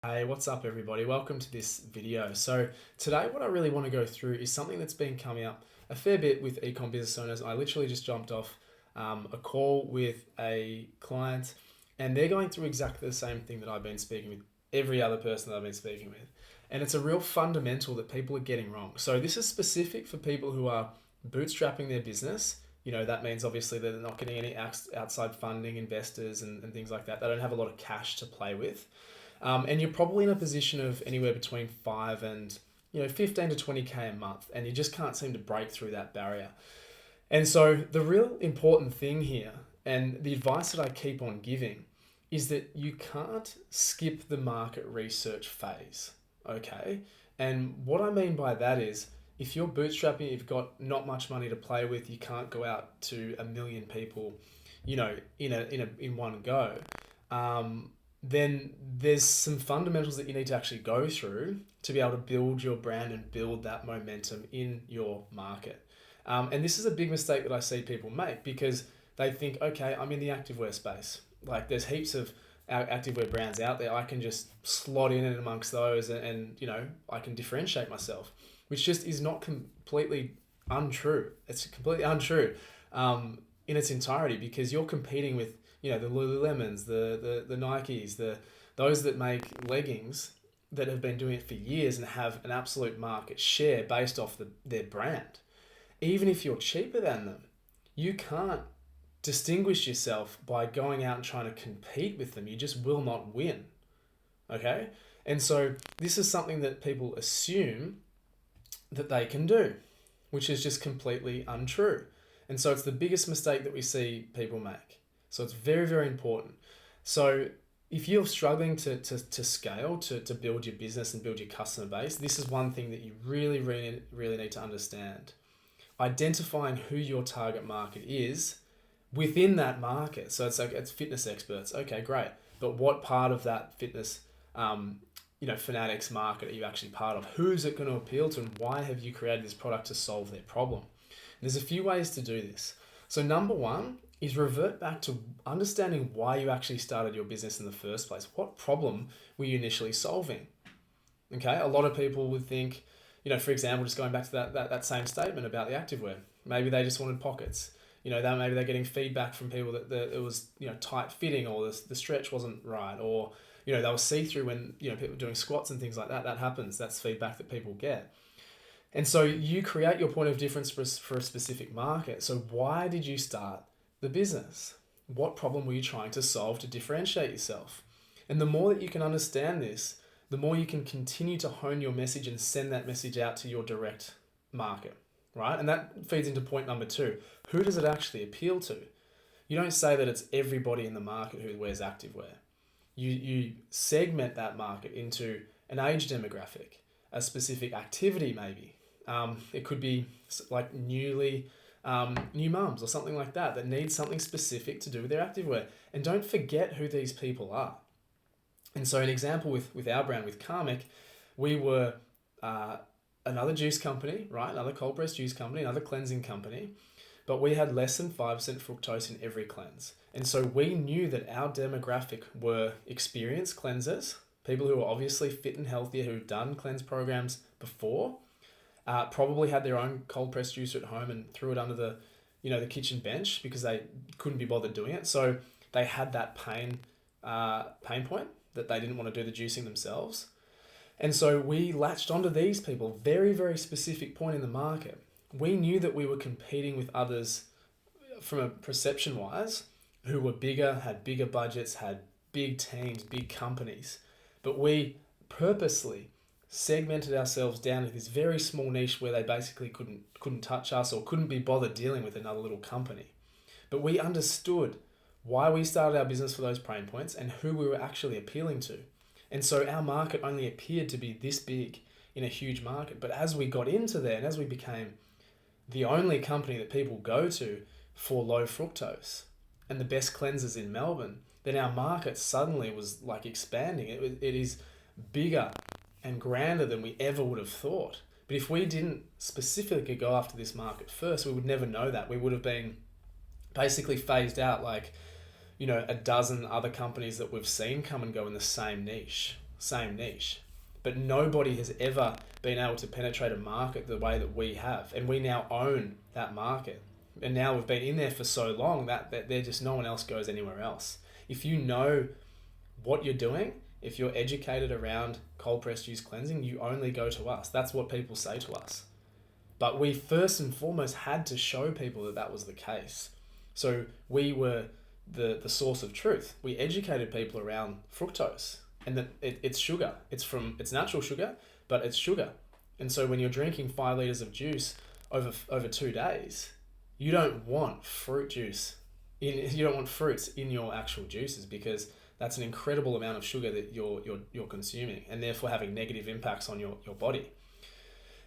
Hey, what's up everybody? Welcome to this video. So today what I really want to go through is something that's been coming up a fair bit with ecom business owners. I literally just jumped off a call with a client and they're going through exactly the same thing that I've been speaking with every other person that I've been speaking with. And it's a real fundamental that people are getting wrong. So this is specific for people who are bootstrapping their business. That means obviously they're not getting any outside funding, investors and things like that. They don't have a lot of cash to play with. And you're probably in a position of anywhere between 5 and 15 to 20K a month, and you just can't seem to break through that barrier. And so the real important thing here, and the advice that I keep on giving, is that you can't skip the market research phase. Okay. And what I mean by that is, if you're bootstrapping, you've got not much money to play with, you can't go out to a million people, in one go. Then there's some fundamentals that you need to actually go through to be able to build your brand and build that momentum in your market. And this is a big mistake that I see people make because they think, okay, I'm in the activewear space. Like there's heaps of activewear brands out there. I can just slot in and amongst those and I can differentiate myself, which just is not completely untrue. It's completely untrue in its entirety because you're competing with the Lululemons, the Nikes, those that make leggings that have been doing it for years and have an absolute market share based off their brand. Even if you're cheaper than them, you can't distinguish yourself by going out and trying to compete with them. You just will not win. Okay? And so this is something that people assume that they can do, which is just completely untrue. And so it's the biggest mistake that we see people make. So it's very, very important. So if you're struggling to scale, to build your business and build your customer base, this is one thing that you really, really, really need to understand. Identifying who your target market is within that market. So it's fitness experts. Okay, great. But what part of that fitness, fanatics market are you actually part of? Who's it going to appeal to and why have you created this product to solve their problem? And there's a few ways to do this. So number one is revert back to understanding why you actually started your business in the first place. What problem were you initially solving? Okay, a lot of people would think, for example, just going back to that same statement about the activewear, maybe they just wanted pockets. Maybe they're getting feedback from people that it was tight fitting or the stretch wasn't right, or they were see-through when people were doing squats and things like that. That happens. That's feedback that people get. And so you create your point of difference for a specific market. So why did you start the business? What problem were you trying to solve to differentiate yourself? And the more that you can understand this, the more you can continue to hone your message and send that message out to your direct market, right? And that feeds into point number two. Who does it actually appeal to? You don't say that it's everybody in the market who wears activewear. You segment that market into an age demographic, a specific activity maybe. It could be like new mums or something like that need something specific to do with their activewear. And don't forget who these people are. And so an example with our brand, with Karmic, we were another juice company, right? Another cold pressed juice company, another cleansing company, but we had less than 5% fructose in every cleanse. And so we knew that our demographic were experienced cleansers, people who are obviously fit and healthier, who've done cleanse programs before, probably had their own cold pressed juicer at home and threw it under the kitchen bench because they couldn't be bothered doing it. So they had that pain point that they didn't want to do the juicing themselves. And so we latched onto these people, very, very specific point in the market. We knew that we were competing with others from a perception wise who were bigger, had bigger budgets, had big teams, big companies. But we purposely segmented ourselves down to this very small niche where they basically couldn't touch us or couldn't be bothered dealing with another little company. But we understood why we started our business for those pain points and who we were actually appealing to. And so our market only appeared to be this big in a huge market. But as we got into there and as we became the only company that people go to for low fructose and the best cleansers in Melbourne, then our market suddenly was like expanding. It is bigger and grander than we ever would have thought. But if we didn't specifically go after this market first, we would never know that. We would have been basically phased out like a dozen other companies that we've seen come and go in the same niche. same niche. But nobody has ever been able to penetrate a market the way that we have. And we now own that market. And now we've been in there for so long that they're just, no one else goes anywhere else. If you know what you're doing, if you're educated around cold pressed juice cleansing, you only go to us. That's what people say to us. But we first and foremost had to show people that that was the case. So we were the source of truth. We educated people around fructose and that it's sugar. It's natural sugar, but it's sugar. And so when you're drinking 5 liters of juice over 2 days, you don't want fruit juice. You don't want fruits in your actual juices, because that's an incredible amount of sugar that you're consuming, and therefore having negative impacts on your body.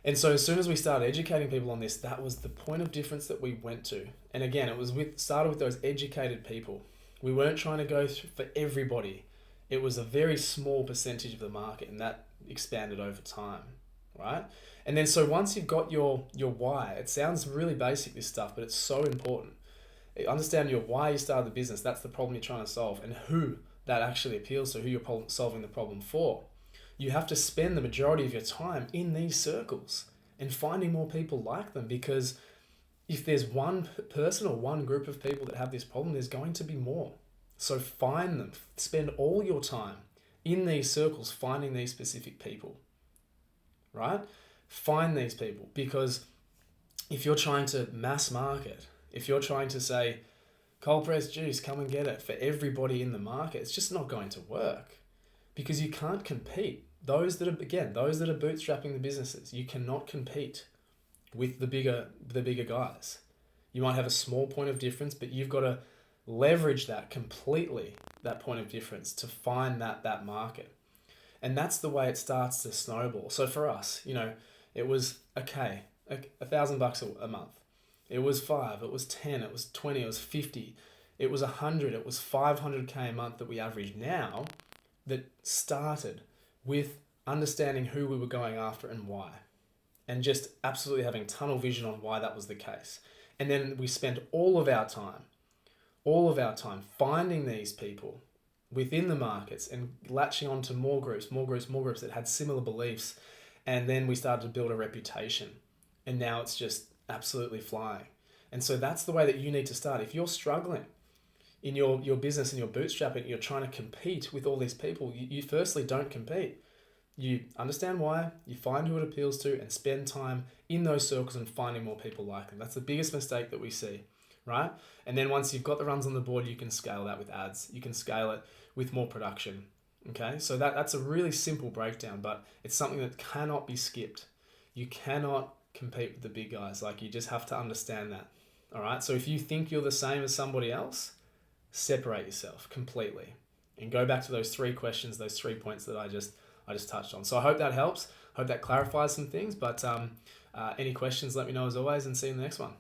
And so as soon as we started educating people on this, that was the point of difference that we went to. And again, it was started with those educated people. We weren't trying to go for everybody. It was a very small percentage of the market, and that expanded over time, right? And then so once you've got your why, it sounds really basic, this stuff, but it's so important. Understand your why you started the business. That's the problem you're trying to solve, and who that actually appeals to, who you're solving the problem for. You have to spend the majority of your time in these circles and finding more people like them, because if there's one person or one group of people that have this problem, there's going to be more. So find them. Spend all your time in these circles finding these specific people, right? Find these people, because if you're trying to mass market, if you're trying to say, cold pressed juice, come and get it for everybody in the market, it's just not going to work, because you can't compete. Those that are bootstrapping the businesses, you cannot compete with the bigger guys. You might have a small point of difference, but you've got to leverage that completely, that point of difference, to find that market. And that's the way it starts to snowball. So for us, it was $1,000 a month. It was 5, it was 10, it was 20, it was 50, it was 100, it was 500K a month that we average now, that started with understanding who we were going after and why, and just absolutely having tunnel vision on why that was the case. And then we spent all of our time finding these people within the markets and latching onto more groups that had similar beliefs. And then we started to build a reputation, and now it's just absolutely flying. And so that's the way that you need to start. If you're struggling in your business and you're bootstrapping, you're trying to compete with all these people, you firstly don't compete. You understand why, you find who it appeals to, and spend time in those circles and finding more people like them. That's the biggest mistake that we see, right? And then once you've got the runs on the board, you can scale that with ads. You can scale it with more production, okay? So that's a really simple breakdown, but it's something that cannot be skipped. You cannot compete with the big guys. Like, you just have to understand that, all right? So if you think you're the same as somebody else, separate yourself completely and go back to those 3 questions, those 3 points that I just touched on. So I hope that helps. Hope that clarifies some things. But any questions, let me know as always, and see you in the next one.